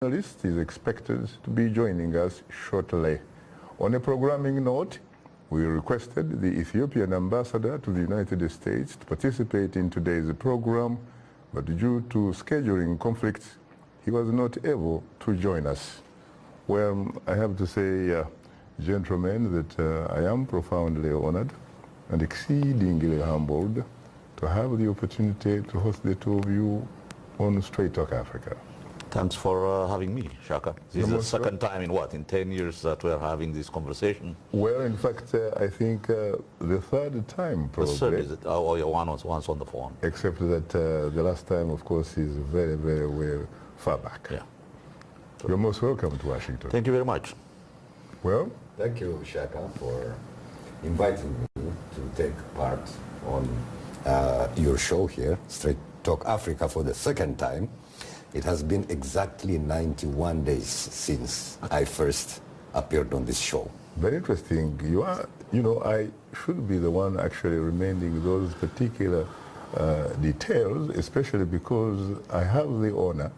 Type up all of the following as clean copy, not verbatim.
Journalist is expected to be joining us shortly. On a programming note, we requested the Ethiopian ambassador to the United States to participate in today's program, but due to scheduling conflicts, he was not able to join us. Well, I have to say, gentlemen, that I am profoundly honored and exceedingly humbled to have the opportunity to host the two of you on Straight Talk Africa. Thanks for having me, Shaka. This is the second time in 10 years that we are having this conversation? Well, in fact, I think the third time, probably. The third, is it? Oh, yeah, once on the phone. Except that the last time, of course, is very, very, very far back. Yeah. You're most welcome to Washington. Thank you very much. Well? Thank you, Shaka, for inviting me to take part on your show here, Straight Talk Africa, for the second time. It has been exactly 91 days since I first appeared on this show. Very interesting. I should be the one actually remaining those particular details, especially because I have the honor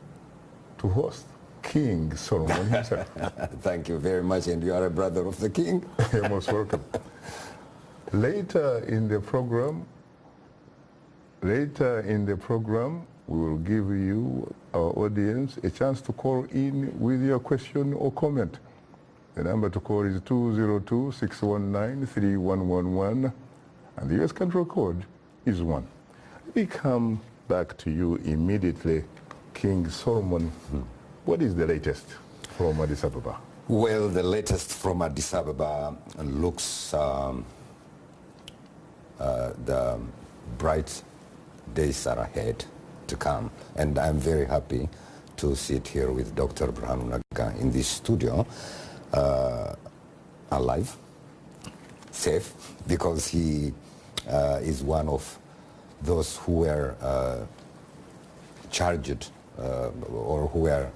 to host King Solomon himself. Thank you very much, and you are a brother of the king. You're most welcome. Later in the program, we will give you, our audience, a chance to call in with your question or comment. The number to call is 202-619-3111, and the US control code is 1. We come back to you immediately, King Solomon. What is the latest from Addis Ababa? Well, the latest from Addis Ababa looks the bright days are ahead to come, and I'm very happy to sit here with Dr. Brahanu in this studio, alive, safe, because he is one of those who were charged or who were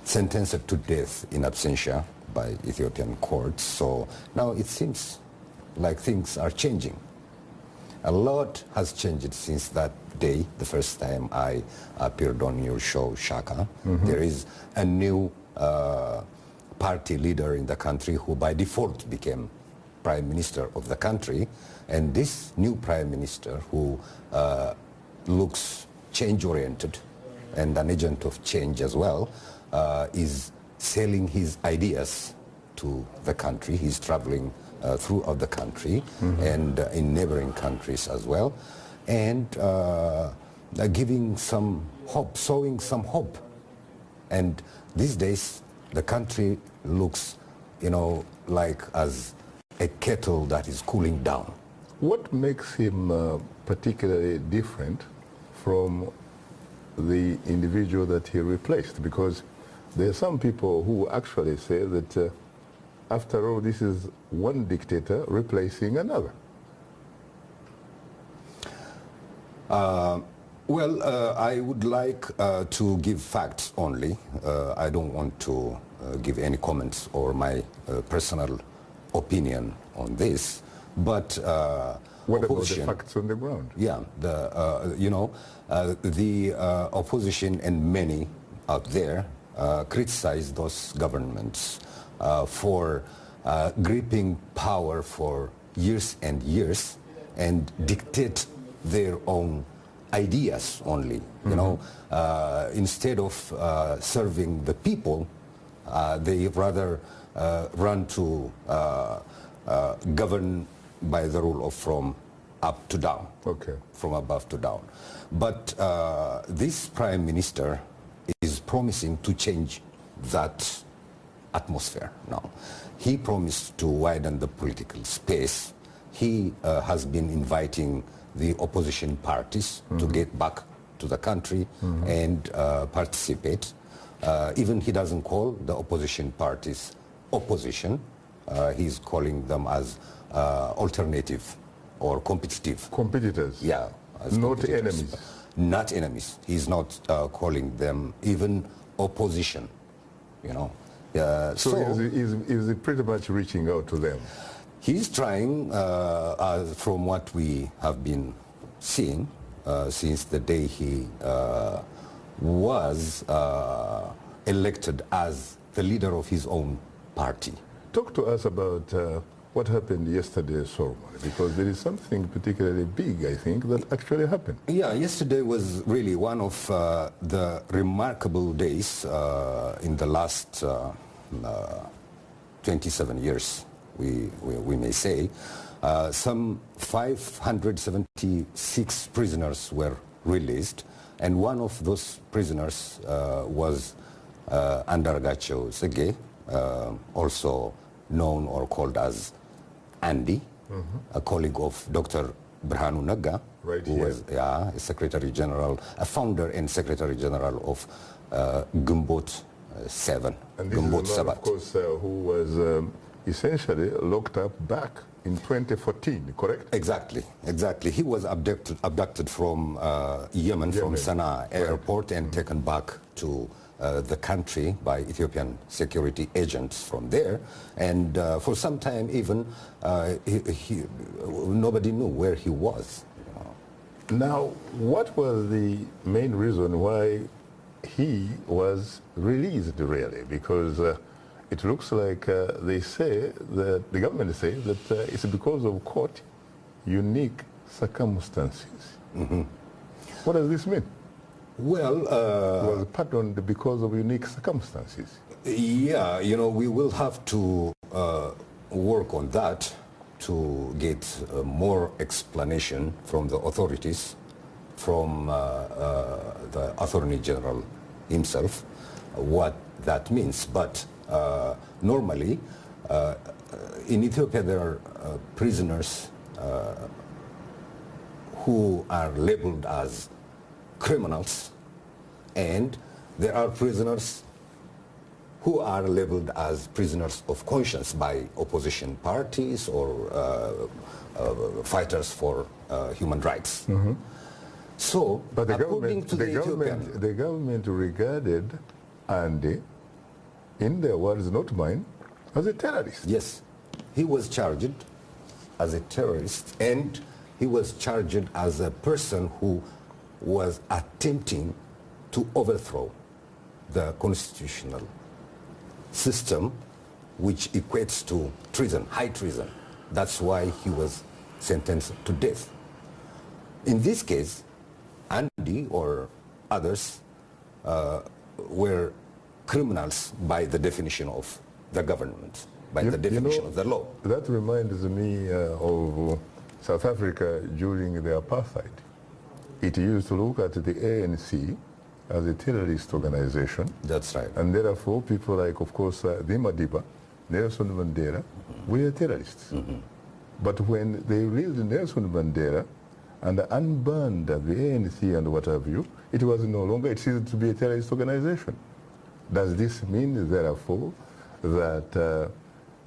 sentenced to death in absentia by Ethiopian courts. So now it seems like things are changing. A lot has changed since that day, the first time I appeared on your show, Shaka. There is a new party leader in the country who by default became prime minister of the country. And this new prime minister, who looks change-oriented and an agent of change as well, is selling his ideas to the country. He's traveling throughout the country and in neighboring countries as well, and giving some hope, sowing some hope. And these days, the country looks, like as a kettle that is cooling down. What makes him particularly different from the individual that he replaced? Because there are some people who actually say that after all, this is one dictator replacing another. I would like to give facts only. I don't want to give any comments or my personal opinion on this. But what about the facts on the ground? Yeah, the opposition and many out there criticize those governments for gripping power for years and years and dictate their own ideas only. Instead of serving the people, they rather run to govern by the rule of from up to down, from above to down. But this prime minister is promising to change that atmosphere now. He promised to widen the political space. He has been inviting the opposition parties to get back to the country and participate. Even he doesn't call the opposition parties opposition. He's calling them as alternative or competitive. Competitors? Yeah. Not enemies? Not enemies. He's not calling them even opposition, So is he pretty much reaching out to them? He's trying, from what we have been seeing since the day he was elected as the leader of his own party. Talk to us about what happened yesterday's ceremony, because there is something particularly big, I think, that actually happened. Yeah, yesterday was really one of the remarkable days in the last 27 years, we may say. Some 576 prisoners were released, and one of those prisoners was Andargaቸው, also known or called as Andy, a colleague of Dr. Brhanu Nagga, who was a Secretary General, a founder and Secretary General of Gumbot 7. And this Gumbot is a man, of course, who was essentially locked up back in 2014, correct? Exactly. He was abducted from Yemen, from Sana'a airport, and taken back to the country by Ethiopian security agents from there. And for some time even, nobody knew where he was. Now, what was the main reason why he was released, really? Because it looks like they say that the government says that it's because of, quote, unique circumstances. What does this mean? Well, It was pardoned because of unique circumstances. yeah, we will have to work on that to get more explanation from the authorities, from the Attorney General himself, what that means. But normally, in Ethiopia, there are prisoners who are labeled as criminals, and there are prisoners who are labeled as prisoners of conscience by opposition parties or fighters for human rights. So, But the according to the government regarded Andy, in their words, not mine, as a terrorist. Yes, he was charged as a terrorist, and he was charged as a person who was attempting to overthrow the constitutional system, which equates to treason, high treason. That's why he was sentenced to death. In this case, Andy or others were criminals by the definition of the government, by the definition of the law. That reminds me of South Africa during the apartheid. It used to look at the ANC as a terrorist organization. That's right. And therefore, people like, of course, the Madiba, Nelson Mandela, were terrorists. But when they released Nelson Mandela and unbanned the ANC and what have you, it was no longer, it ceased to be a terrorist organization. Does this mean, therefore, that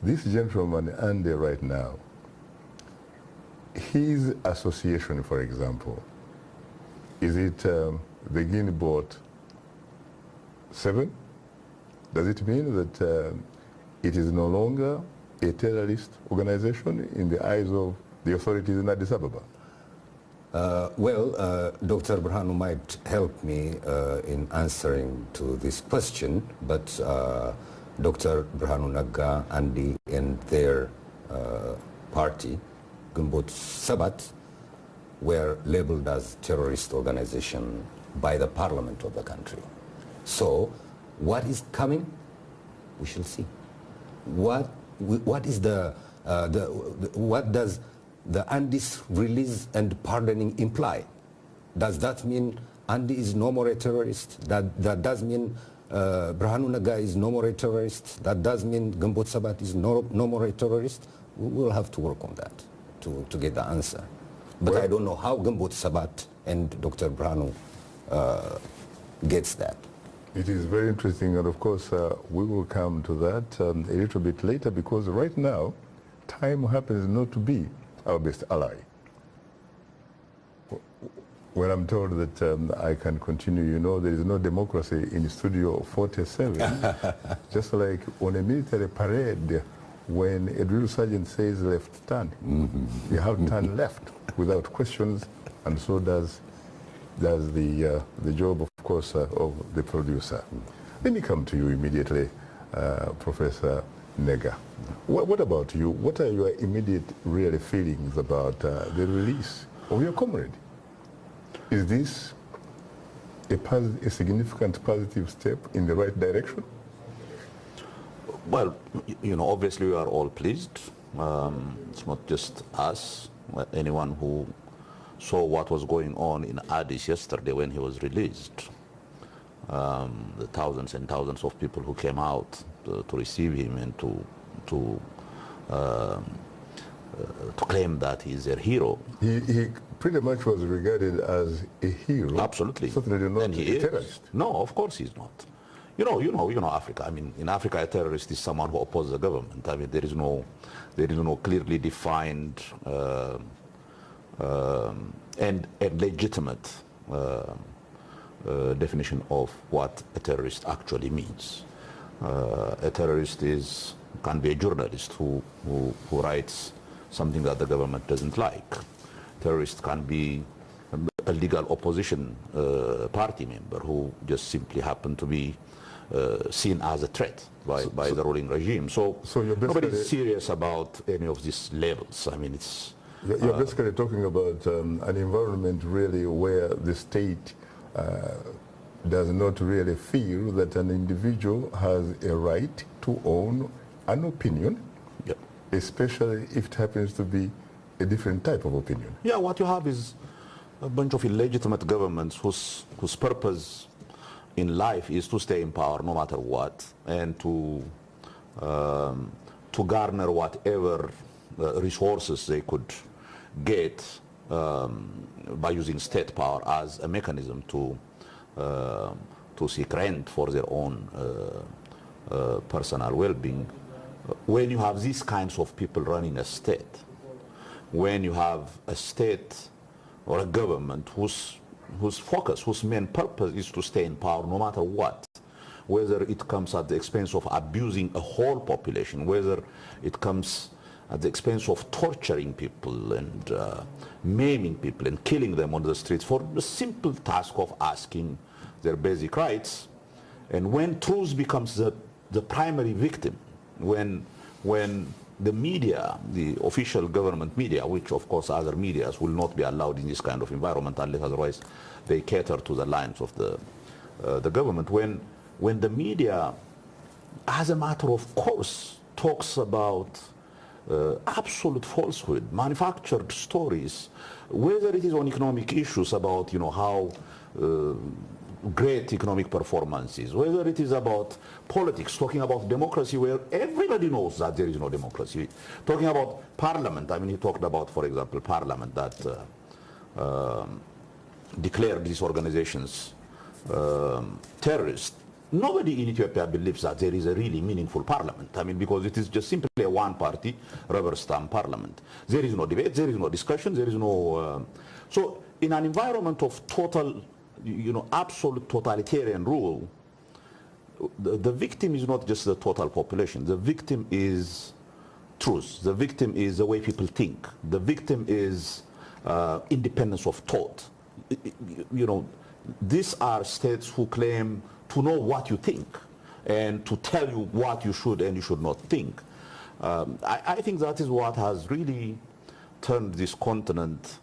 this gentleman, Andy, right now, his association, for example, is it the Guinea-Boat 7? Does it mean that it is no longer a terrorist organization in the eyes of the authorities in Addis Ababa? Dr. Brhanu might help me in answering to this question, but Dr. Brhanu Nagga, Andy, and their party, Gumbot Sabat, were labeled as terrorist organization by the parliament of the country. So, what is coming? We shall see. What is what does the Andy's release and pardoning imply? Does that mean Andy is no more a terrorist? That does mean Brhanu Nagga is no more a terrorist? That does mean Gumbot Sabat is no more a terrorist? We'll have to work on that to get the answer. But I don't know how Gumbot Sabat and Dr. Brhanu gets that. It is very interesting, and of course we will come to that a little bit later, because right now time happens not to be our best ally. When I'm told that I can continue, there is no democracy in Studio 47. Just like on a military parade, when a drill sergeant says left turn, you have to turn left without questions, and so does the job, of course, of the producer. Let me come to you immediately, Professor Nega. What about you? What are your immediate really feelings about the release of your comrade? Is this a significant positive step in the right direction? Well, obviously we are all pleased. It's not just us. Anyone who saw what was going on in Addis yesterday when he was released, the thousands and thousands of people who came out to receive him and to claim that he's a hero. He pretty much was regarded as a hero. Absolutely. Certainly not and he a terrorist. No, of course he's not. You know Africa. I mean, in Africa, a terrorist is someone who opposes the government. I mean, there is no clearly defined and legitimate definition of what a terrorist actually means. A terrorist can be a journalist who writes something that the government doesn't like. Terrorist can be a legal opposition party member who just simply happen to be seen as a threat by the ruling regime. So nobody's serious about any of these labels. I mean, it's... You're basically talking about an environment really where the state does not really feel that an individual has a right to own an opinion, Yep. especially if it happens to be a different type of opinion. Yeah, what you have is a bunch of illegitimate governments whose purpose in life is to stay in power no matter what, and to garner whatever resources they could get by using state power as a mechanism to seek rent for their own personal well-being. When you have these kinds of people running a state, when you have a state or a government whose focus, whose main purpose is to stay in power no matter what, whether it comes at the expense of abusing a whole population, whether it comes at the expense of torturing people and maiming people and killing them on the streets for the simple task of asking their basic rights. And when truth becomes the primary victim, when the media, the official government media, which of course other medias will not be allowed in this kind of environment unless otherwise they cater to the lines of the government, when the media, as a matter of course, talks about absolute falsehood, manufactured stories, whether it is on economic issues about how great economic performance is, whether it is about politics, talking about democracy where everybody knows that there is no democracy, talking about parliament. I mean, he talked about, for example, parliament that declared these organizations terrorist. Nobody in Ethiopia believes that there is a really meaningful parliament. I mean, because it is just simply a one-party rubber stamp parliament. There is no debate, there is no discussion, there is no... So in an environment of total, absolute totalitarian rule, the victim is not just the total population. The victim is truth. The victim is the way people think. The victim is independence of thought. These are states who claim to know what you think and to tell you what you should and you should not think. I think that is what has really turned this continent,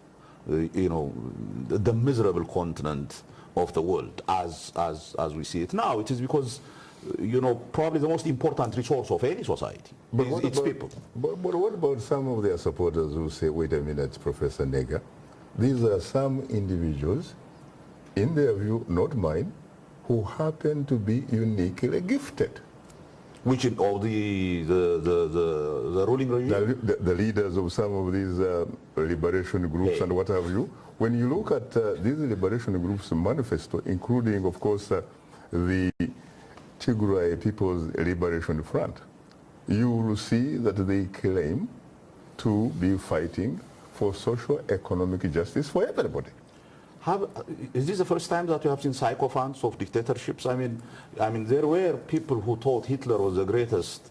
the miserable continent of the world as we see it now. It is because, probably the most important resource of any society is its people. But what about some of their supporters who say, wait a minute, Professor Nega, these are some individuals, in their view, not mine, who happen to be uniquely gifted. Which in all the ruling regime? The leaders of some of these liberation groups and what have you. When you look at these liberation groups' manifesto, including, of course, the Tigray People's Liberation Front, you will see that they claim to be fighting for socio-economic justice for everybody. Is this the first time that you have seen sycophants of dictatorships? I mean, there were people who thought Hitler was the greatest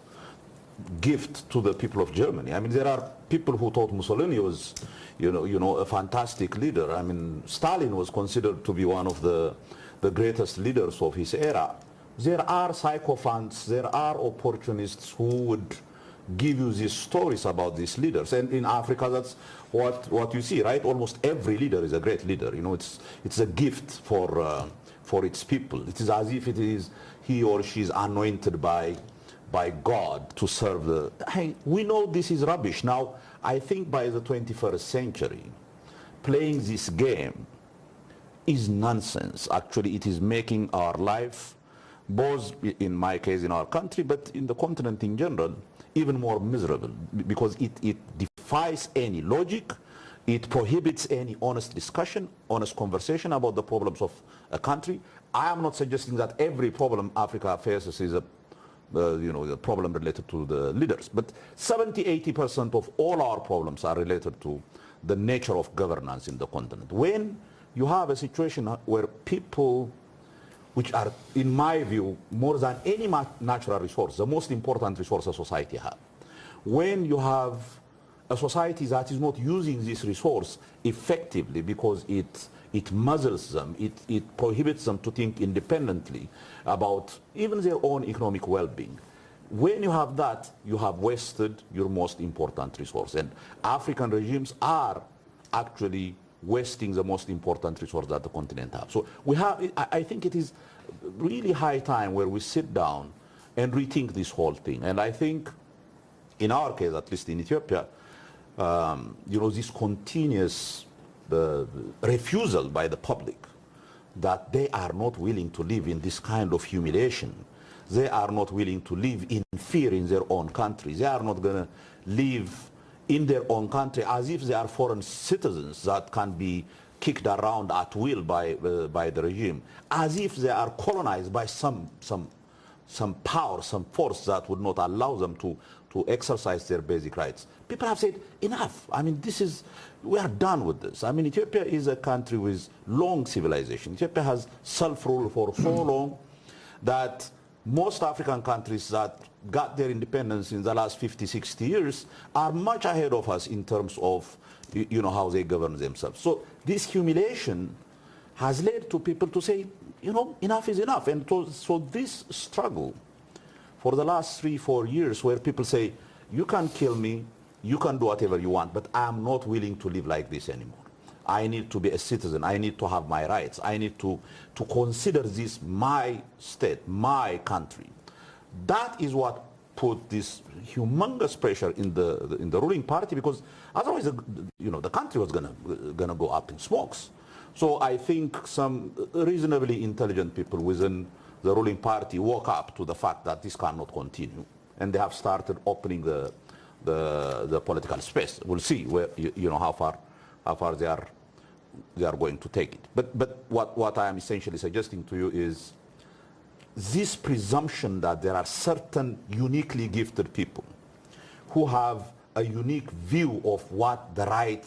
gift to the people of Germany. I mean, there are people who thought Mussolini was, a fantastic leader. I mean, Stalin was considered to be one of the the greatest leaders of his era, there are sycophants, there are opportunists who would give you these stories about these leaders. And in Africa, that's what you see, right? Almost every leader is a great leader. You know, it's a gift for its people. It is as if it is he or she is anointed by God to serve the... Hey, we know this is rubbish. Now, I think by the 21st century, playing this game is nonsense. Actually, it is making our life, both in my case in our country, but in the continent in general, even more miserable, because it defies any logic. It prohibits any honest discussion, honest conversation about the problems of a country. I am not suggesting that every problem Africa faces is a problem related to the leaders, but 70-80% of all our problems are related to the nature of governance in the continent. When you have a situation where people, which are, in my view, more than any natural resource, the most important resource a society has, when you have a society that is not using this resource effectively because it muzzles them, it prohibits them to think independently about even their own economic well-being. When you have that, you have wasted your most important resource. And African regimes are actually wasting the most important resource that the continent has. So I think it is really high time where we sit down and rethink this whole thing. And I think in our case, at least in Ethiopia, this continuous refusal by the public that they are not willing to live in this kind of humiliation. They are not willing to live in fear in their own country. They are not going to live in their own country as if they are foreign citizens that can be kicked around at will by the regime, as if they are colonized by some power, some force that would not allow them to exercise their basic rights. People have said, enough. I mean, we are done with this. I mean, Ethiopia is a country with long civilization. Ethiopia has self-rule for so long that most African countries that got their independence in the last 50, 60 years are much ahead of us in terms of, how they govern themselves. So this humiliation has led to people to say, enough is enough. And so this struggle for the last 3-4 years where people say, you can kill me, you can do whatever you want, but I am not willing to live like this anymore. I need to be a citizen. I need to have my rights. I need to consider this my state, my country. That is what put this humongous pressure in the ruling party, because otherwise, the country was gonna go up in smokes. So I think some reasonably intelligent people within the ruling party woke up to the fact that this cannot continue, and they have started opening the political space. We'll see where how far they are going to take it. But what I am essentially suggesting to you is this presumption that there are certain uniquely gifted people who have a unique view of what the right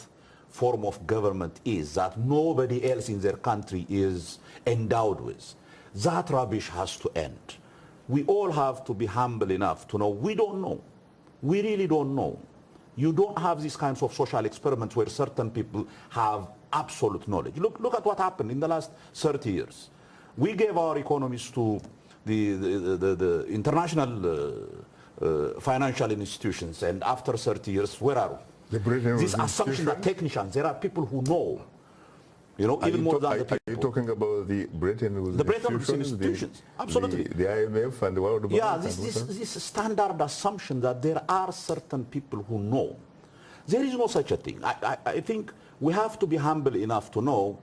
form of government is, that nobody else in their country is endowed with. That rubbish has to end. We all have to be humble enough to know we don't know. We really don't know. You don't have these kinds of social experiments where certain people have absolute knowledge. Look at what happened in the last 30 years. We gave our economies to the international financial institutions, and after 30 years, where are we? This assumption that technicians, there are people who know, even more than the people. Are you talking about the Bretton Woods institutions? Absolutely. The IMF and the World Bank? Yeah, this standard assumption that there are certain people who know. There is no such a thing. I think we have to be humble enough to know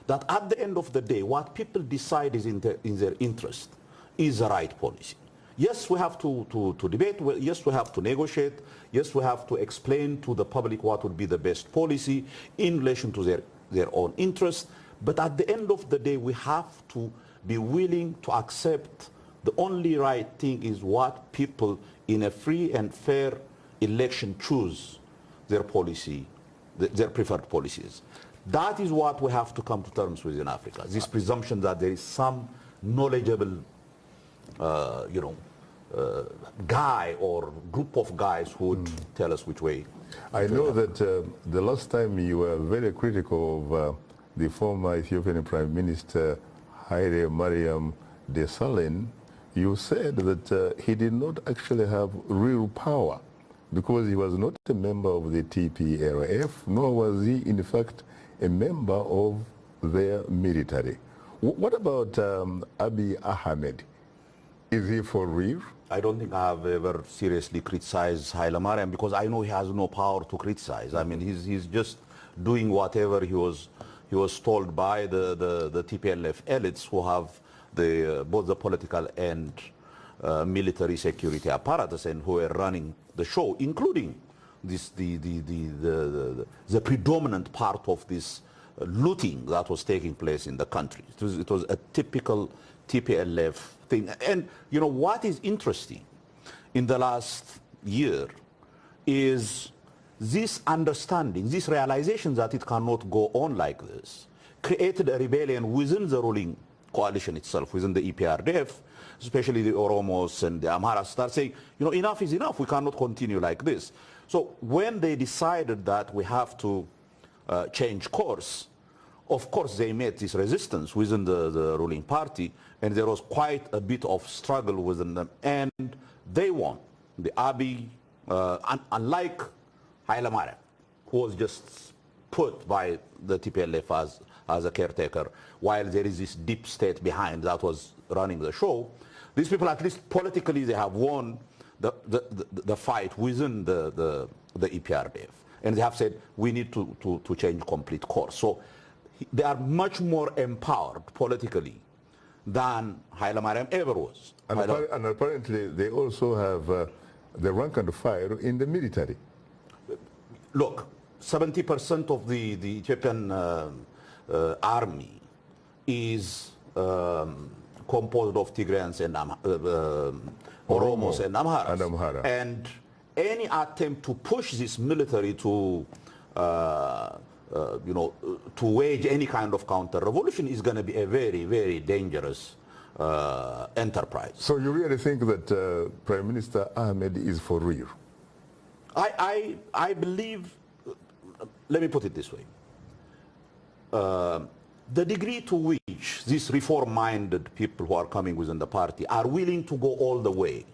that at the end of the day, what people decide is in their interest is the right policy. Yes, we have to debate. Yes, we have to negotiate. Yes, we have to explain to the public what would be the best policy in relation to their own interest. But at the end of the day, we have to be willing to accept the only right thing is what people in a free and fair election choose their policy, their preferred policies. That is what we have to come to terms with in Africa. This presumption that there is some knowledgeable guy or group of guys who would tell us which way. I know that the last time you were very critical of the former Ethiopian Prime Minister Haile Mariam Desalegn, you said that he did not actually have real power because he was not a member of the TPLF, nor was he, in fact, a member of their military. What about Abiy Ahmed? Is he for real? I don't think I have ever seriously criticized Haile Mariam because I know he has no power to criticize. I mean, he's just doing whatever he was told by the TPLF elites who have both the political and military security apparatus and who are running the show, including the predominant part of this looting that was taking place in the country. It was a typical TPLF thing. And you know what is interesting in the last year is this understanding, this realization that it cannot go on like this, created a rebellion within the ruling coalition itself, within the EPRDF, especially the Oromos and the Amharas start saying, you know, enough is enough, we cannot continue like this. So when they decided that we have to change course, of course they met this resistance within the ruling party, and there was quite a bit of struggle within them, and they won. The Abiy, unlike Haile Mariam, who was just put by the TPLF as a caretaker, while there is this deep state behind that was running the show, these people, at least politically, they have won the fight within the EPRDF. And they have said, we need to change complete course. So they are much more empowered politically than Haile Mariam ever was. And apparently they also have the rank and file in the military. Look, 70% of the Ethiopian army is composed of Tigrayans and Oromos and Amharas. And any attempt to push this military to, you know, to wage any kind of counter-revolution is going to be a very, very dangerous enterprise. So you really think that Prime Minister Ahmed is for real? I believe, let me put it this way. The degree to which these reform-minded people who are coming within the party are willing to go all the way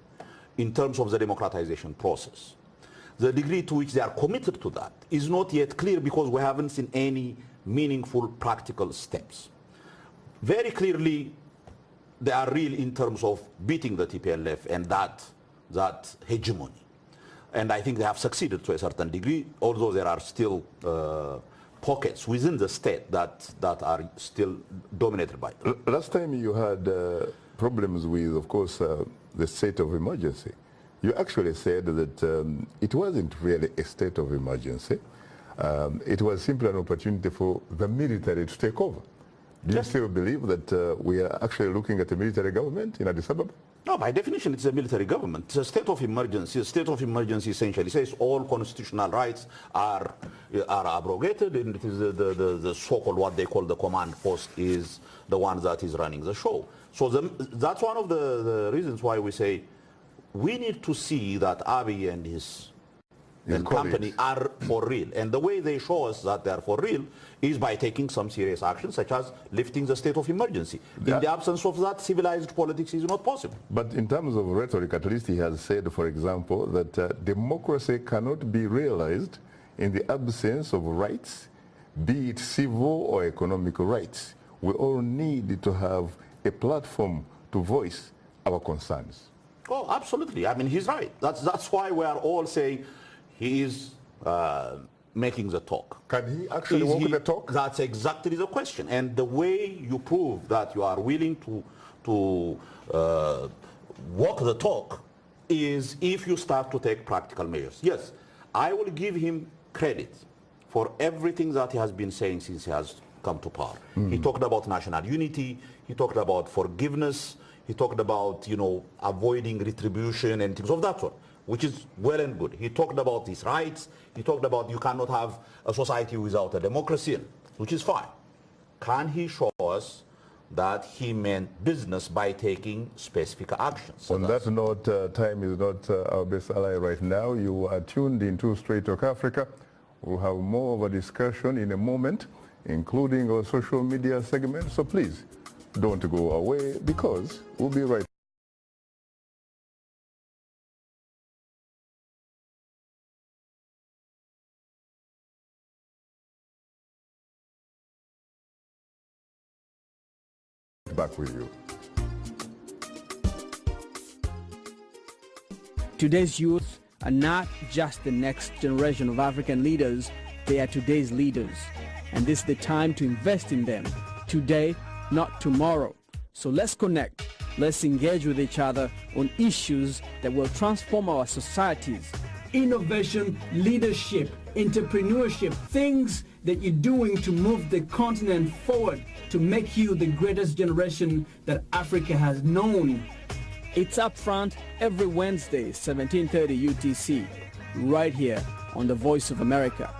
in terms of the democratization process, the degree to which they are committed to that is not yet clear because we haven't seen any meaningful practical steps. Very clearly, they are real in terms of beating the TPLF and that hegemony. And I think they have succeeded to a certain degree, although there are still pockets within the state that are still dominated by them. Last time you had problems with, of course, the state of emergency. You actually said that it wasn't really a state of emergency. It was simply an opportunity for the military to take over. Do you still believe that we are actually looking at a military government in Addis Ababa? No, by definition, it's a military government. It's a state of emergency. A state of emergency essentially says all constitutional rights are abrogated, and it is the so-called what they call the command post is the one that is running the show. So that's one of the reasons why we say we need to see that Abiy and his company are for real. And the way they show us that they are for real is by taking some serious action, such as lifting the state of emergency. In the absence of that, civilized politics is not possible. But in terms of rhetoric, at least he has said, for example, that democracy cannot be realized in the absence of rights, be it civil or economic rights. We all need to have a platform to voice our concerns. Oh, absolutely. I mean, he's right. That's why we are all saying he is making the talk. Can he actually walk the talk? That's exactly the question. And the way you prove that you are willing to walk the talk is if you start to take practical measures. Yes, I will give him credit for everything that he has been saying since he has come to power. He talked about national unity. He talked about forgiveness. He talked about, you know, avoiding retribution and things of that sort, which is well and good. He talked about his rights. He talked about you cannot have a society without a democracy, which is fine. Can he show us that he meant business by taking specific actions? On that note, time is not our best ally right now. You are tuned into Straight Talk Africa. We'll have more of a discussion in a moment, including our social media segment. So please, Don't go away, because we'll be right back with you. Today's youth are not just the next generation of African leaders, they are today's leaders. And this is the time to invest in them. Today, not tomorrow. So let's connect. Let's engage with each other on issues that will transform our societies. Innovation, leadership, entrepreneurship, things that you're doing to move the continent forward, to make you the greatest generation that Africa has known. It's Up Front every Wednesday, 17:30 UTC, right here on the Voice of America.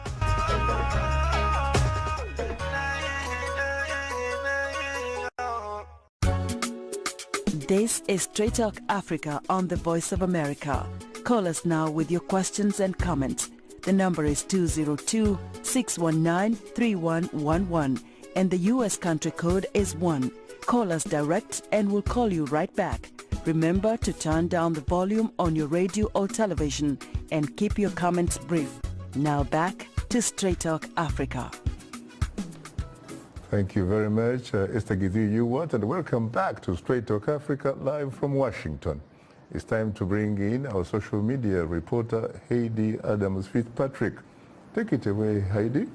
This is Straight Talk Africa on the Voice of America. Call us now with your questions and comments. The number is 202-619-3111 and the U.S. country code is 1. Call us direct and we'll call you right back. Remember to turn down the volume on your radio or television and keep your comments brief. Now back to Straight Talk Africa. Thank you very much, Esther Githu-Yuwat, and welcome back to Straight Talk Africa live from Washington. It's time to bring in our social media reporter, Heidi Adams-Fitzpatrick. Take it away, Heidi.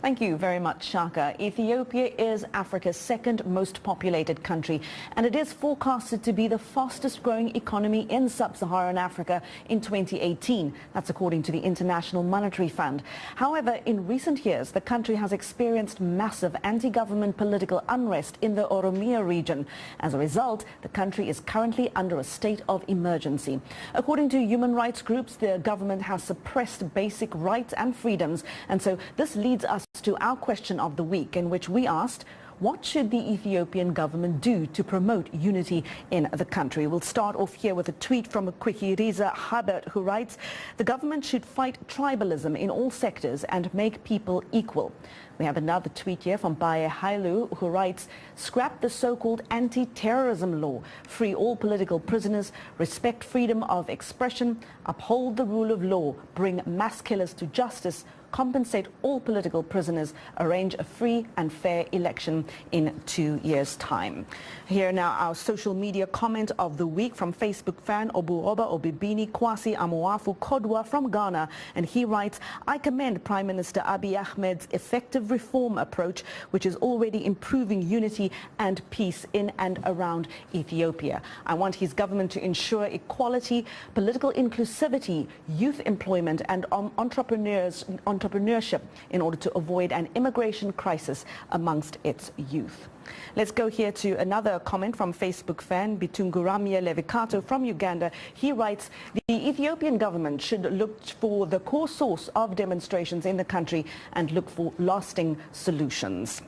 Thank you very much, Shaka. Ethiopia is Africa's second most populated country, and it is forecasted to be the fastest growing economy in sub-Saharan Africa in 2018. That's according to the International Monetary Fund. However, in recent years, the country has experienced massive anti-government political unrest in the Oromia region. As a result, the country is currently under a state of emergency. According to human rights groups, the government has suppressed basic rights and freedoms, and so this leads us to our question of the week, in which we asked, what should the Ethiopian government do to promote unity in the country? We'll start off here with a tweet from Kwikiriza Habert, who writes, the government should fight tribalism in all sectors and make people equal. We have another tweet here from Baye Hailu, who writes, scrap the so-called anti-terrorism law, free all political prisoners, respect freedom of expression, uphold the rule of law, bring mass killers to justice, compensate all political prisoners, arrange a free and fair election in 2 years' time. Here now our social media comment of the week from Facebook fan Obuoba Obibini Kwasi Amoafu Kodwa from Ghana, and he writes, I commend Prime Minister Abiy Ahmed's effective reform approach, which is already improving unity and peace in and around Ethiopia. I want his government to ensure equality, political inclusivity, youth employment and entrepreneurship in order to avoid an immigration crisis amongst its youth. Let's go here to another comment from Facebook fan Bitunguramia Levikato from Uganda. He writes, the Ethiopian government should look for the core source of demonstrations in the country and look for lasting solutions.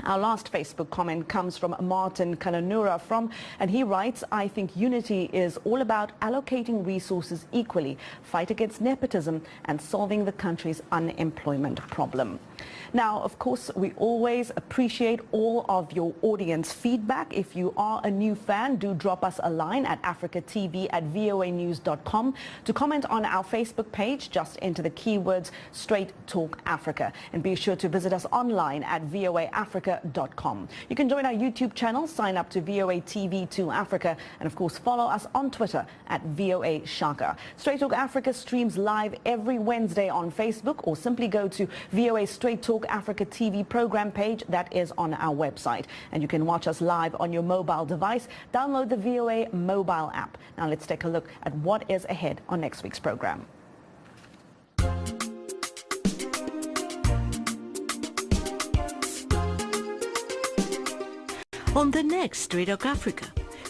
Our last Facebook comment comes from Martin Kananura and he writes, I think unity is all about allocating resources equally, fight against nepotism and solving the country's unemployment problem. Now, of course, we always appreciate all of your audience feedback. If you are a new fan, do drop us a line at africatv@voanews.com. To comment on our Facebook page, just enter the keywords Straight Talk Africa. And be sure to visit us online at voaafrica.com. You can join our YouTube channel, sign up to VOA TV2 Africa, and of course follow us on Twitter at VOA Shaka. Straight Talk Africa streams live every Wednesday on Facebook, or simply go to VOA Straight Talk Africa TV program page that is on our website. And you can watch us live on your mobile device. Download the VOA mobile app. Now let's take a look at what is ahead on next week's program. On the next Straight Talk Africa,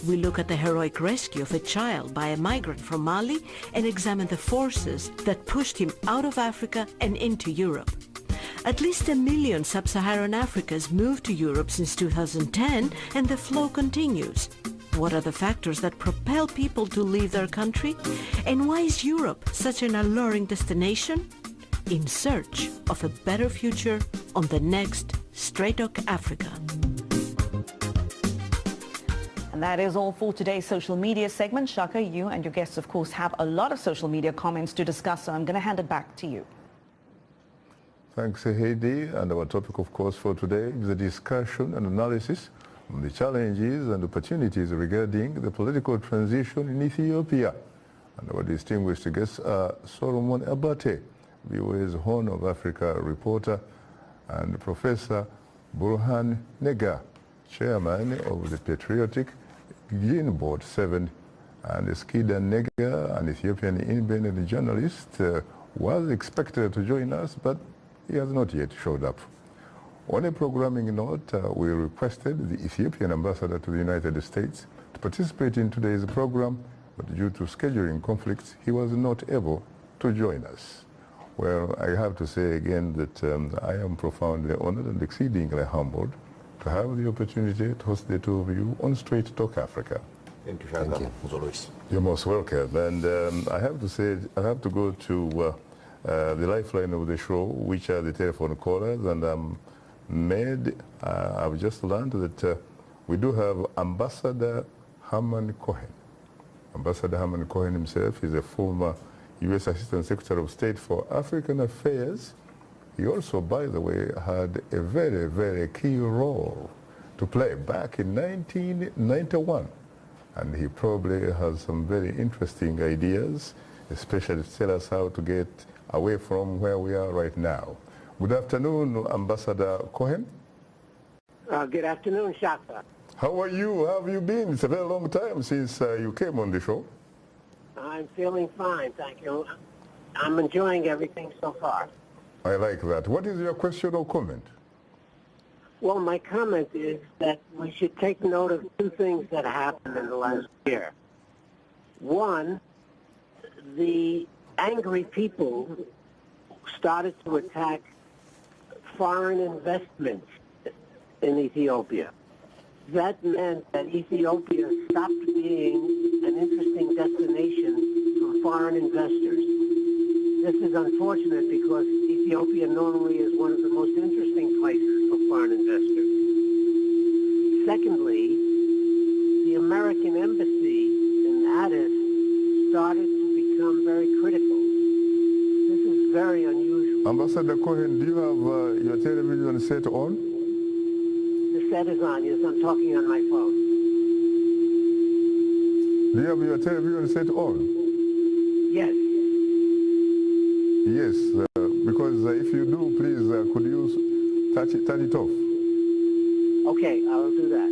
we look at the heroic rescue of a child by a migrant from Mali and examine the forces that pushed him out of Africa and into Europe. At least 1 million sub-Saharan Africans moved to Europe since 2010, and the flow continues. What are the factors that propel people to leave their country? And why is Europe such an alluring destination? In search of a better future on the next Straight Talk Africa. And that is all for today's social media segment. Shaka, you and your guests, of course, have a lot of social media comments to discuss, so I'm going to hand it back to you. Thanks, Heidi. And our topic, of course, for today is a discussion and analysis on the challenges and opportunities regarding the political transition in Ethiopia. And our distinguished guests are Solomon Abate, VOA's Horn of Africa reporter, and Professor Burhan Nega, chairman of the Patriotic Green Board 7, and Skida Nega, an Ethiopian independent journalist, was expected to join us, but he has not yet showed up. On a programming note, we requested the Ethiopian ambassador to the United States to participate in today's program, but due to scheduling conflicts, he was not able to join us. Well, I have to say again that I am profoundly honored and exceedingly humbled to have the opportunity to host the two of you on Straight Talk Africa. Thank you, Shaka, as always. You're most welcome. And I have to say, I have to go to the lifeline of the show, which are the telephone callers, and I've just learned that we do have Ambassador Herman Cohen. Ambassador Herman Cohen himself is a former U.S. Assistant Secretary of State for African Affairs. He also, by the way, had a very, very key role to play back in 1991. And he probably has some very interesting ideas, especially to tell us how to get away from where we are right now. Good afternoon, Ambassador Cohen. Good afternoon, Shaka. How are you? How have you been? It's a very long time since you came on the show. I'm feeling fine, thank you. I'm enjoying everything so far. I like that. What is your question or comment? Well, my comment is that we should take note of two things that happened in the last year. One, the angry people started to attack foreign investments in Ethiopia. That meant that Ethiopia stopped being an interesting destination for foreign investors. This is unfortunate because Ethiopia normally is one of the most interesting places for foreign investors. Secondly, the American embassy in Addis started to become very critical. This is very unusual. Ambassador Cohen, do you have your television set on? The set is on. Yes, I'm talking on my phone. Do you have your television set on? Yes. Yes, because if you do, please, could you turn it off? Okay, I will do that.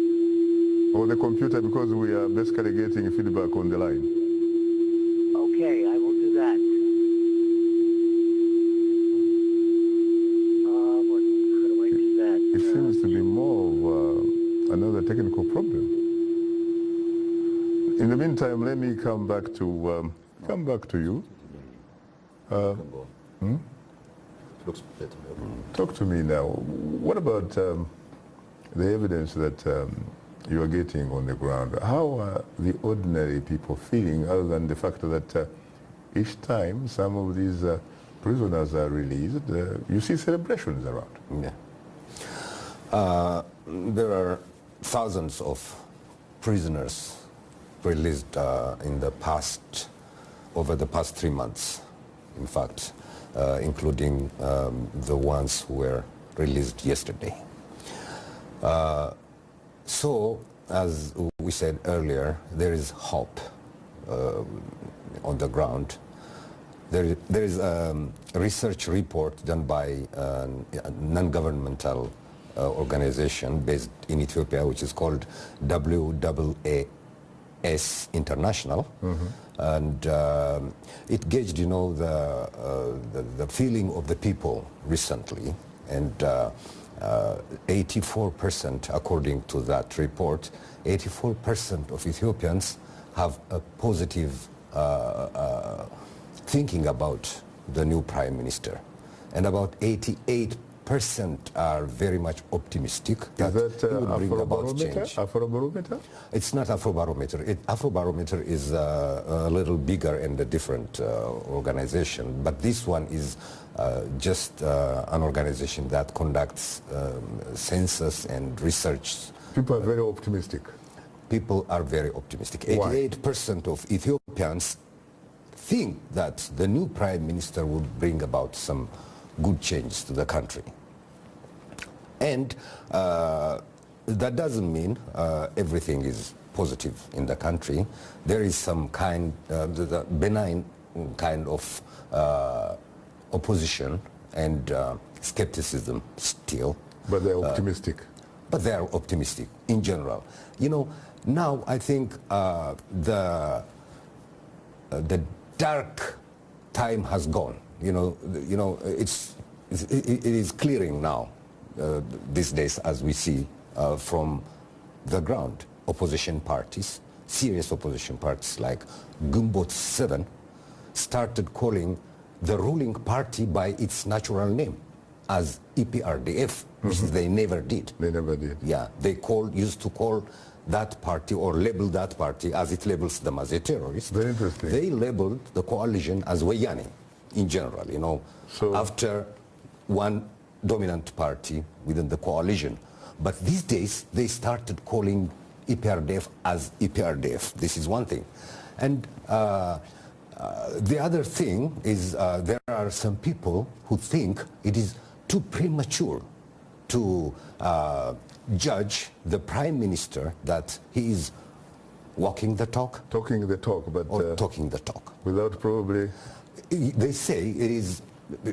Or the computer, because we are basically getting feedback on the line. Okay, I will do that. How do I do that? It seems to be more of another technical problem. In the meantime, let me come back to you. Looks better. Talk to me now. What about the evidence that you are getting on the ground? How are the ordinary people feeling, other than the fact that each time some of these prisoners are released, you see celebrations around? Yeah. There are thousands of prisoners released over the past 3 months, in fact, including the ones who were released yesterday. So, as we said earlier, there is hope on the ground. There is a research report done by a non-governmental organization based in Ethiopia, which is called WAAS International, and it gauged, the feeling of the people recently, and 84%, according to that report, 84% of Ethiopians have a positive thinking about the new prime minister, and about 88% are very much optimistic that it will bring about change. Afrobarometer? It's not Afrobarometer. Afrobarometer is a little bigger and a different organization, but this one is just an organization that conducts census and research. People are very optimistic. people are very optimistic. 88% of Ethiopians think that the new prime minister would bring about some good changes to the country. And that doesn't mean everything is positive in the country. There is some kind, the benign kind of opposition and skepticism still. But they're optimistic. But they are optimistic in general. You know, now I think the dark time has gone. It is clearing now these days, as we see from the ground. Opposition parties, serious opposition parties like Gumbot 7, started calling the ruling party by its natural name, as EPRDF, which they never did. They never did. Yeah, they used to call that party or label that party as it labels them as a terrorist. Very interesting. They labeled the coalition as Wayani in general, So after one dominant party within the coalition. But these days, they started calling EPRDF as EPRDF. This is one thing. And the other thing is there are some people who think it is too premature to judge the prime minister that he is walking the talk. Talking the talk, but... Or talking the talk. Without probably... They say it is...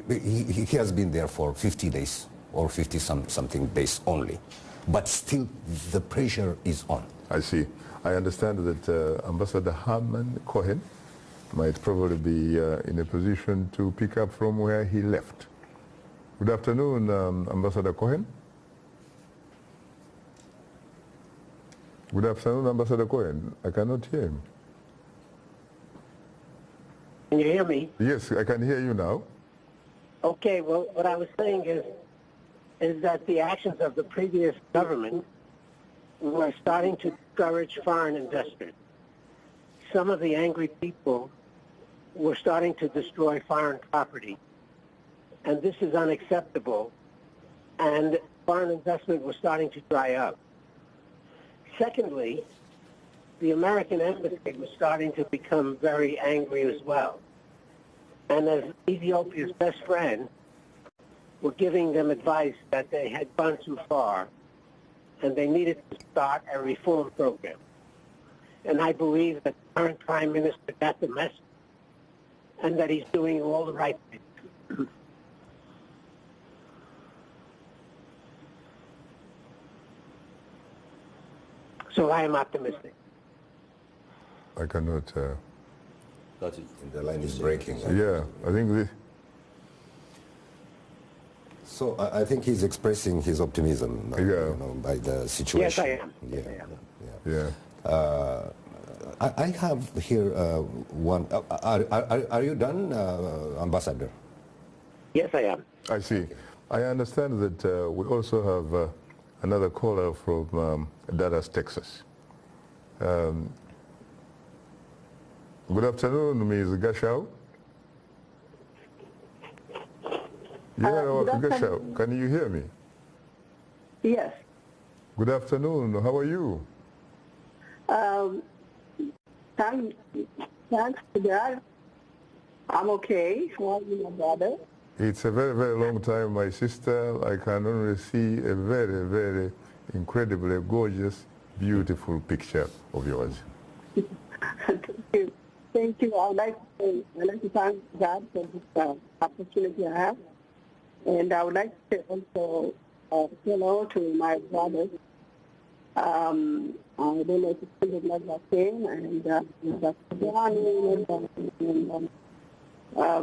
He has been there for 50 days or 50-something days only. But still, the pressure is on. I see. I understand that Ambassador Herman Cohen might probably be in a position to pick up from where he left. Good afternoon, Ambassador Cohen. Good afternoon, Ambassador Cohen. I cannot hear him. Can you hear me? Yes, I can hear you now. Okay, well, what I was saying is that the actions of the previous government were starting to discourage foreign investors. Some of the angry people were starting to destroy foreign property, and this is unacceptable, and foreign investment was starting to dry up. Secondly, the American embassy was starting to become very angry as well. And as Ethiopia's best friend, were giving them advice that they had gone too far and they needed to start a reform program. And I believe that the current prime minister got the message and that he's doing all the right things. So I am optimistic. I cannot... The line is breaking. Yeah, I think this... So I think he's expressing his optimism by the situation. Yes, I am. Yeah. I have here one... Are you done, Ambassador? Yes, I am. I see. I understand that we also have another caller from Dallas, Texas. Good afternoon, Ms. Gashau. Gashau, can you hear me? Yes. Good afternoon. How are you? Thanks to God. I'm okay. How are you, my brother? It's a very, very long time, my sister. I can only see a very, very incredibly gorgeous, beautiful picture of yours. Thank you. Thank you. I'd like to thank God for this opportunity I have. And I would like to say also hello to my brothers. I don't know if it's something like that same, and Dr. Brahanu, and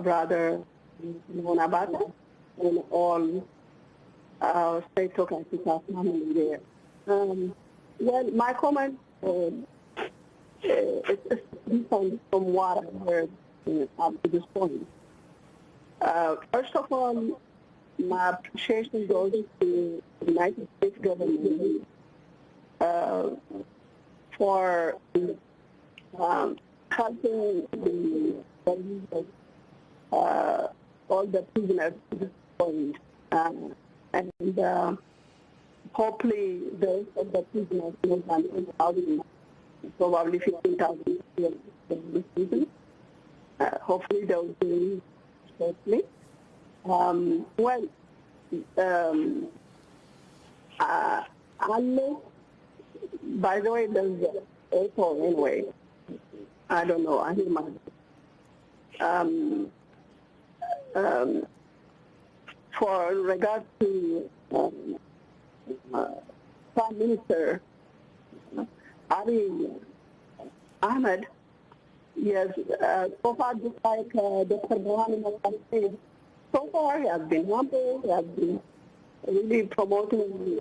brother Nabata, and all State Talk Africa family there. Well, my comment it's different from what I heard up to this point. First of all, my appreciation goes to the United States government for helping all the prisoners to this point. And hopefully those of the prisoners, more than 8,000, probably 15,000 this season. Hopefully they'll do shortly. Unless, by the way, there's echo anyway. I don't know. I hear my. For regard to Prime Minister Ahmed, yes, so far, just like Dr. Burhanu said, so far he has been humble, he has been really promoting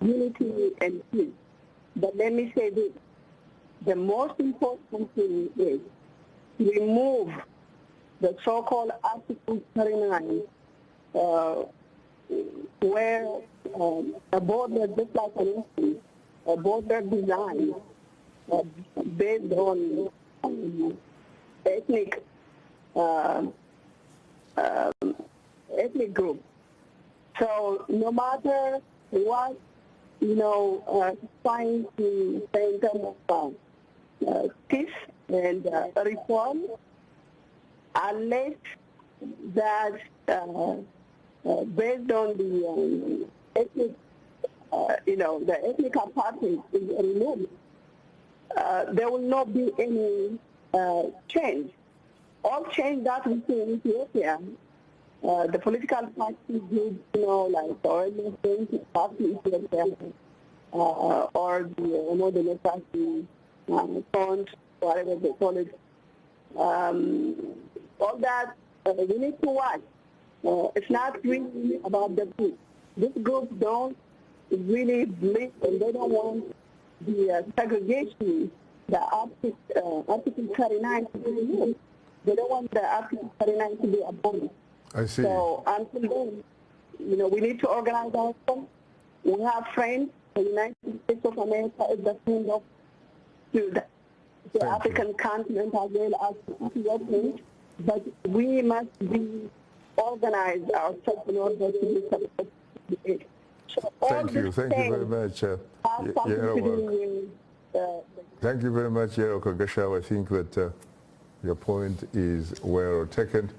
unity and peace. But let me say this, the most important thing is to remove the so-called Article 39, where a border, just like an instance, a border design based on ethnic group. So no matter what, trying to say in terms of peace and reform, unless that based on the ethnic, the ethnic apartheid is removed, there will not be any change. All change that we see in Ethiopia, the political parties did, like Orange Party Ethiopia, or the Democracy Front, whatever they call it. All that we need to watch. It's not really about the group. This group don't really believe, and they don't want the segregation, the Article 39 to be removed. They don't want the Article 39 to be abolished. I see. So until then, we need to organize ourselves. We have friends. The United States of America is the friend of the African continent as well as Ethiopians. But we must be organized ourselves in order to be successful. So thank you very much. Thank you very much, Yeroko Gashaw. I think that your point is well taken.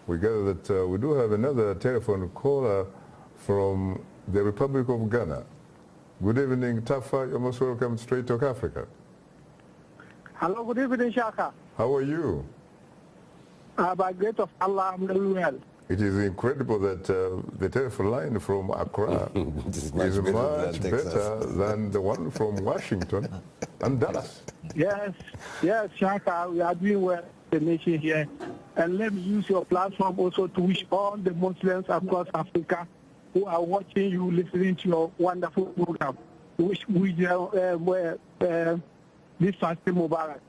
We gather that we do have another telephone caller from the Republic of Ghana. Good evening, Tafa. You're most welcome to Straight Talk Africa. Hello, good evening, Shaka. How are you? By grace of Allah, I'm doing well. It is incredible that the telephone line from Accra is much better than the one from Washington and Dallas. Yes, Shaka, we are doing well in the nation here. And let me use your platform also to wish all the Muslims across Africa who are watching you, listening to your wonderful program. Wish this fasting Mubarak.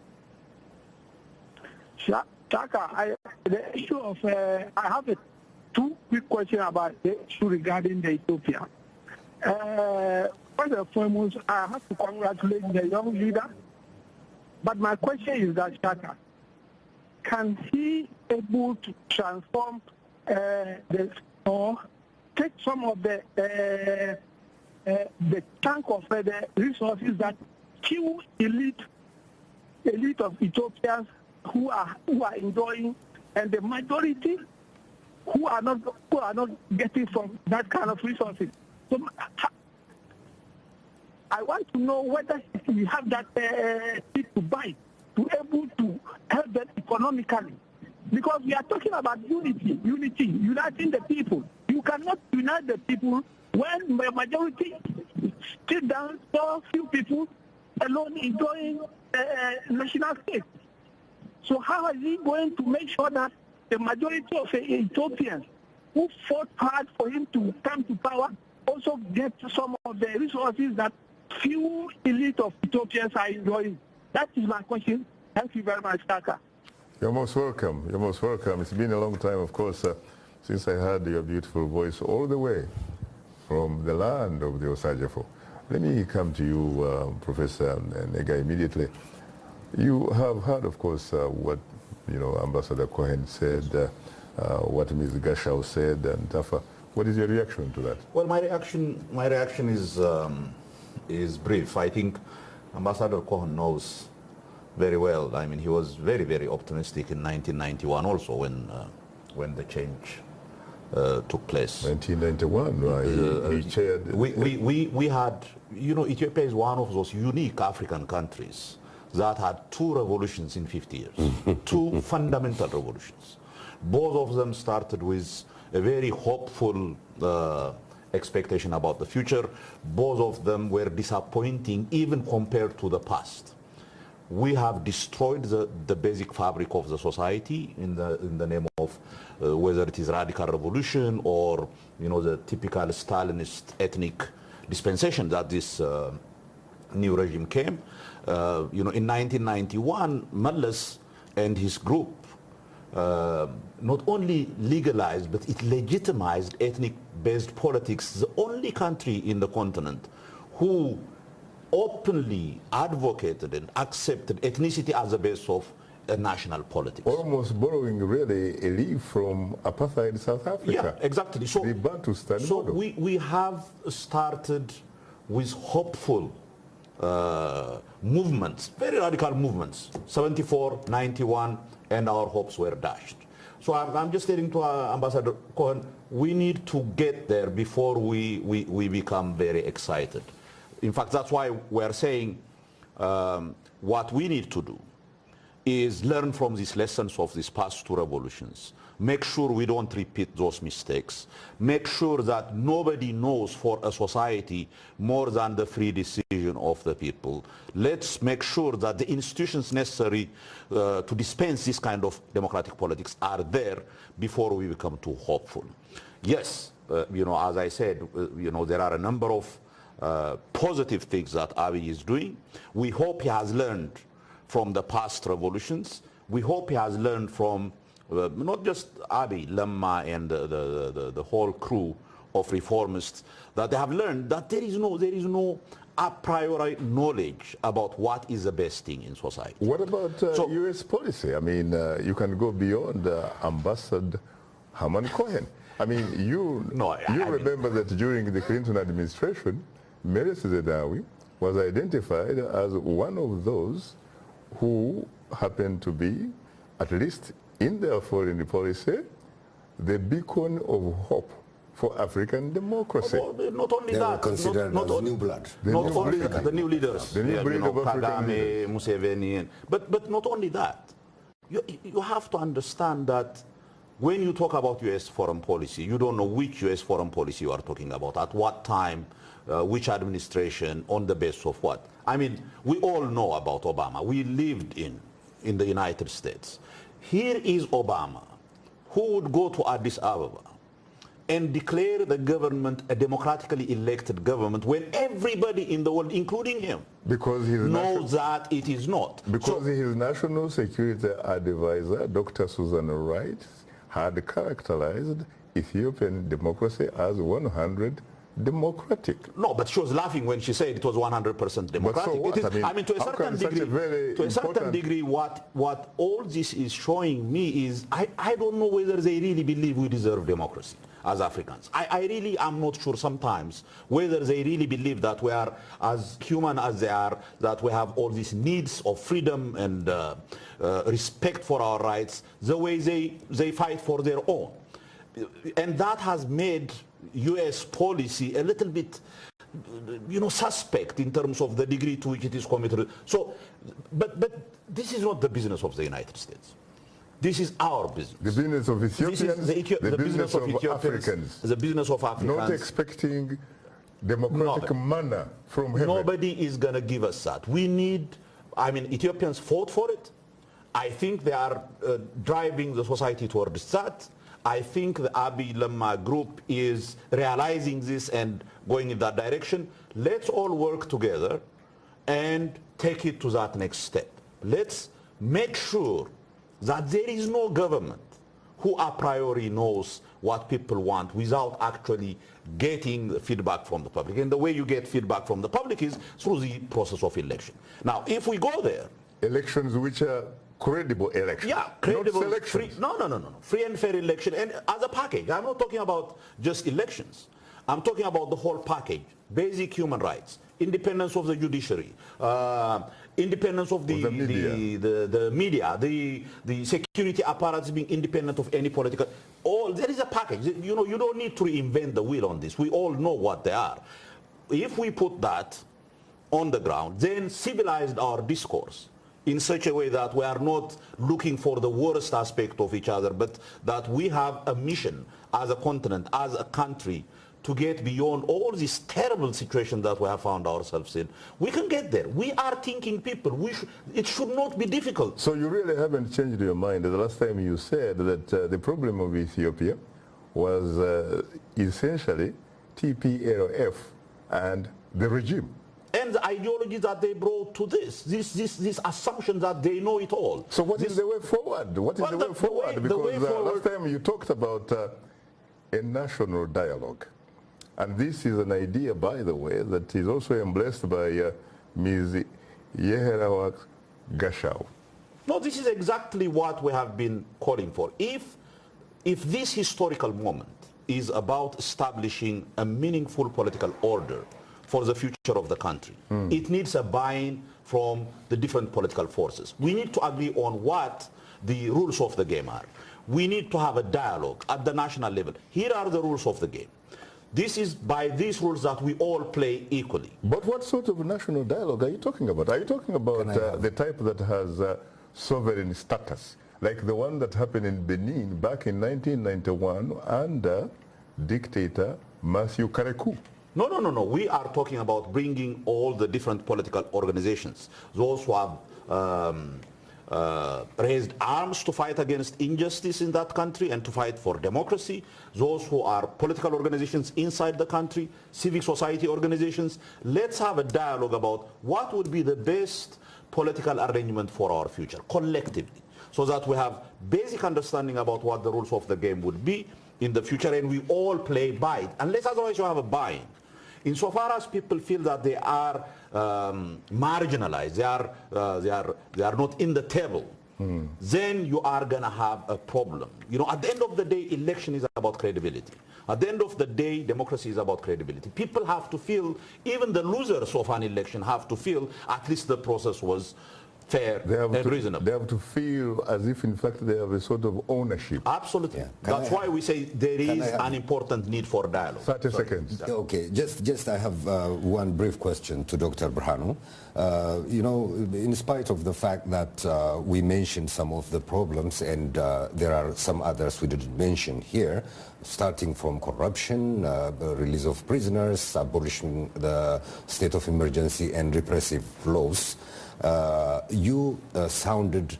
Shaka, the issue of, I have two quick questions about the issue regarding the Ethiopia. First and foremost, I have to congratulate the young leader. But my question is that, Shaka, can he able to transform or take some of the chunk of the resources that few elite of Ethiopians who are enjoying, and the majority who are not getting from that kind of resources. So I want to know whether we have that seed to buy to able to help them economically, because we are talking about unity, uniting the people. You cannot unite the people when the majority sit down, so few people alone enjoying national state. So how is he going to make sure that the majority of Ethiopians who fought hard for him to come to power also get some of the resources that few elite of Ethiopians are enjoying? That is my question. Thank you very much, Kaka. You're most welcome. You're most welcome. It's been a long time, of course, since I heard your beautiful voice all the way from the land of the Osajafo. Let me come to you, Professor Nega, immediately. You have heard, of course, what Ambassador Cohen said, what Ms. Gashaw said, and Tafa. What is your reaction to that? Well, my reaction is brief. I think Ambassador Cohen knows very well. I mean, he was very, very optimistic in 1991 also when the change took place. 1991, right? He chaired. We had, you know, Ethiopia is one of those unique African countries that had two revolutions in 50 years, two fundamental revolutions. Both of them started with a very hopeful expectation about the future. Both of them were disappointing even compared to the past. We have destroyed the basic fabric of the society in the name of whether it is radical revolution or, you know, the typical Stalinist ethnic dispensation that this new regime came. You know, in 1991, Mallas and his group not only legalized, but it legitimized ethnic-based politics. The only country in the continent who openly advocated and accepted ethnicity as a base of national politics. Almost borrowing really a leaf from apartheid South Africa. Yeah, exactly. So, the Bantustan so model. we have started with hopeful movements, very radical movements, 74, 91, and our hopes were dashed. So I'm just saying to Ambassador Cohen, we need to get there before we become very excited. In fact, that's why we're saying what we need to do is learn from these lessons of these past two revolutions. Make sure we don't repeat those mistakes. Make sure that nobody knows for a society more than the free decision of the people. Let's make sure that the institutions necessary to dispense this kind of democratic politics are there before we become too hopeful. Yes, you know, as I said, you know, there are a number of positive things that Abiy is doing. We hope he has learned from the past revolutions. We hope he has learned from not just Abiy, Lemma, and the whole crew of reformists, that they have learned that there is no a priori knowledge about what is the best thing in society. What about U.S. policy? I mean, you can go beyond Ambassador Herman Cohen. I mean, you remember that during the Clinton administration, Meles Zenawi was identified as one of those who happened to be, at least in their foreign policy, the beacon of hope for African democracy. Not only They were that, considered not as new blood. Not only the new leaders, The new breed of African Kagame, leaders. Museveni, but not only that. You have to understand that when you talk about U.S. foreign policy, you don't know which U.S. foreign policy you are talking about, at what time, which administration, on the basis of what. I mean, we all know about Obama. We lived in the United States. Here is Obama, who would go to Addis Ababa and declare the government a democratically elected government when everybody in the world, including him, because knows that it is not. Because his national security advisor, Dr. Susan Wright, had characterized Ethiopian democracy as 100% democratic. No, but she was laughing when she said it was 100% democratic. So what? It is, I mean, to a certain degree, what all this is showing me is I don't know whether they really believe we deserve democracy as Africans. I really am not sure sometimes whether they really believe that we are as human as they are, that we have all these needs of freedom and respect for our rights, the way they fight for their own. And that has made U.S. policy a little bit, you know, suspect in terms of the degree to which it is committed. So, but this is not the business of the United States. This is our business. The business of Ethiopians, the business of Africans. The business of Africans. Not expecting democratic manner from heaven. Nobody is going to give us that. We need, I mean, Ethiopians fought for it. I think they are driving the society towards that. I think the Abiy Lemma group is realizing this and going in that direction. Let's all work together and take it to that next step. Let's make sure that there is no government who a priori knows what people want without actually getting feedback from the public. And the way you get feedback from the public is through the process of election. Now, if we go there... Elections which are credible elections. Yeah, credible, not selections. Free, no. Free and fair election, and as a package. I'm not talking about just elections. I'm talking about the whole package. Basic human rights, independence of the judiciary, independence of the media, the security apparatus being independent of any political. There is a package. You know, you don't need to reinvent the wheel on this. We all know what they are. If we put that on the ground, then civilized our discourse in such a way that we are not looking for the worst aspect of each other, but that we have a mission as a continent, as a country, to get beyond all these terrible situations that we have found ourselves in. We can get there. We are thinking people. It should not be difficult. So you really haven't changed your mind. The last time you said that the problem of Ethiopia was essentially TPLF and the regime. And the ideology that they brought to this assumption that they know it all. So what is the way forward? What is the way forward? Because last time you talked about a national dialogue. And this is an idea, by the way, that is also embraced by Ms. Yeherawak Gashau. No, this is exactly what we have been calling for. If this historical moment is about establishing a meaningful political order for the future of the country, it needs a buy-in from the different political forces. We need to agree on what the rules of the game are. We need to have a dialogue at the national level. Here are the rules of the game. This is by these rules that we all play equally. But what sort of national dialogue are you talking about? Are you talking about the type that has sovereign status, like the one that happened in Benin back in 1991 under dictator Matthew Karekou? No. We are talking about bringing all the different political organizations, those who have raised arms to fight against injustice in that country and to fight for democracy, those who are political organizations inside the country, civic society organizations. Let's have a dialogue about what would be the best political arrangement for our future, collectively, so that we have basic understanding about what the rules of the game would be in the future, and we all play by it. Unless otherwise you have a buy-in. Insofar as people feel that they are marginalized, they are not in the table, then you are going to have a problem. You know, at the end of the day, election is about credibility. At the end of the day, democracy is about credibility. People have to feel, even the losers of an election have to feel at least the process was fair and reasonable. They have to feel as if, in fact, they have a sort of ownership. Absolutely. Yeah. That's why we say there is an important need for dialogue. 30 seconds. Okay, just I have one brief question to Dr. Brhanu. You know, in spite of the fact that we mentioned some of the problems, and there are some others we didn't mention here, starting from corruption, release of prisoners, abolishing the state of emergency and repressive laws, you sounded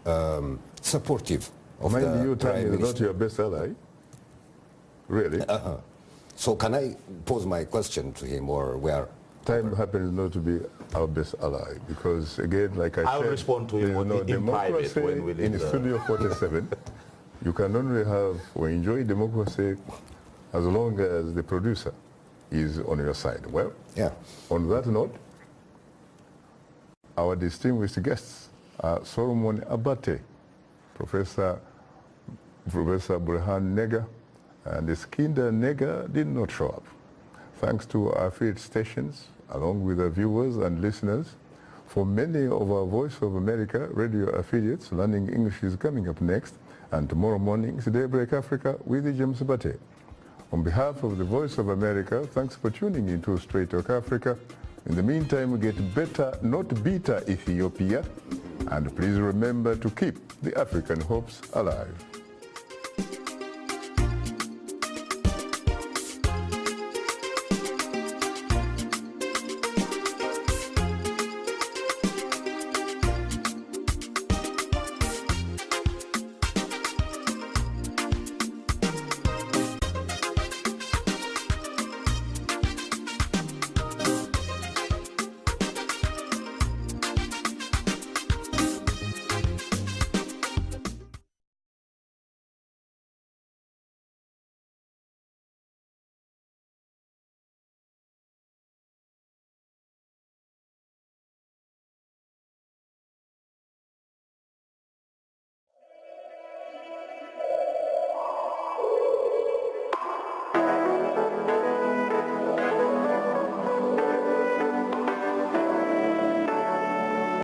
supportive of the Prime Minister. Is not your best ally? Really? So can I pose my question to him, or where? Time happens not to be our best ally, because again, like I said, I'll respond to him in private when we leave in Studio 47. You can only have or enjoy democracy as long as the producer is on your side. Well, yeah. On that note, our distinguished guests are Solomon Abate, Professor Burhan Nega, and Skinder Nega did not show up. Thanks to our affiliate stations, along with our viewers and listeners. For many of our Voice of America radio affiliates, Learning English is coming up next, and tomorrow morning is Daybreak Africa with James Abate. On behalf of the Voice of America, thanks for tuning into Straight Talk Africa. In the meantime, we get better, not bitter Ethiopia. And please remember to keep the African hopes alive.